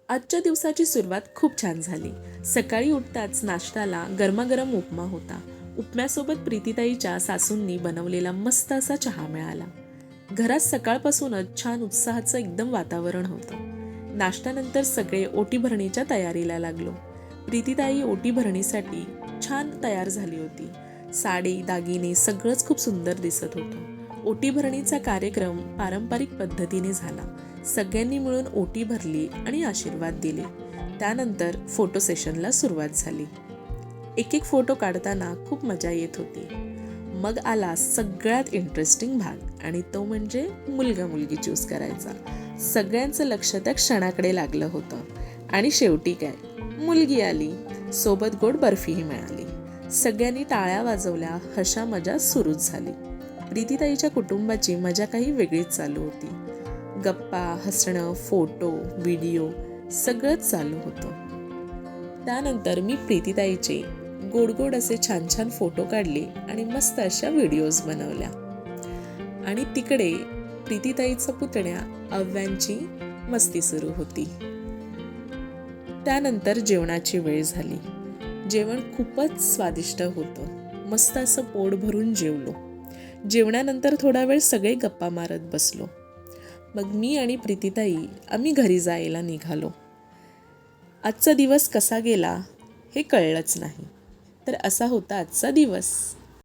आजच्या दिवसाची सुरुवात खूप छान झाली. सकाळी उठताच नाश्त्याला गरमागरम उपमा होता. उपम्यासोबत प्रीतीताईच्या सासूंनी बनवलेला मस्त असा चहा मिळाला. घरात सकाळपासूनच छान उत्साहाचं एकदम वातावरण होतं. नाश्त्यानंतर सगळे ओटी भरणीच्या तयारीला लागलो. प्रीतीताई ओटी भरणीसाठी छान तयार झाली होती. साडी, दागिने सगळंच खूप सुंदर दिसत होतं. ओटी भरणीचा कार्यक्रम पारंपरिक पद्धतीने झाला. सगळ्यांनी मिळून ओटी भरली आणि आशीर्वाद दिले. त्यानंतर फोटो सेशनला सुरुवात झाली. एक एक फोटो काढताना खूप मजा येत होती. मग आला सगळ्यात इंटरेस्टिंग भाग आणि तो म्हणजे मुलगा मुलगी चूज करायचा. सगळ्यांचं लक्ष त्या क्षणाकडे लागलं होतं. आणि शेवटी काय, मुलगी आली. सोबत गोड बर्फीही मिळाली. सगळ्यांनी टाळ्या वाजवल्या. हशा मजा सुरूच झाली. प्रीतीताईच्या कुटुंबाची मजा काही वेगळीच चालू होती. गप्पा, हसणं, फोटो, व्हिडिओ सगळंच चालू होतं. त्यानंतर मी प्रीतीताईचे गोड गोड असे छान छान फोटो काढले आणि मस्त अशा व्हिडिओज बनवल्या. आणि तिकडे प्रीतीताईचा पुतण्या अव्यांची मस्ती सुरू होती. त्यानंतर जेवणाची वेळ झाली. जेवण खूपच स्वादिष्ट होतं. मस्त असं पोट भरून जेवलो. जेवणानंतर थोडा वेळ सगळे गप्पा मारत बसलो. मग मी आणि प्रीतीताई आम्ही घरी जायला निघालो. आजचा दिवस कसा गेला हे कळलंच नाही. तर असा होता आजचा दिवस.